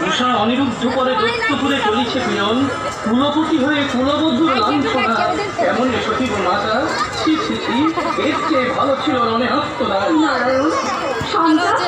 উষা অনিরুদ্ধ করে দত্তপুরে চলিছে পীড়ন, কুলপতি হয়ে কুলবধূর লাঞ্ছনা। কেমন সচিব মাতা, ছি ছি ছি, এর চেয়ে ভালো ছিল রণে আত্মদান। নারায়ণ, সন্তান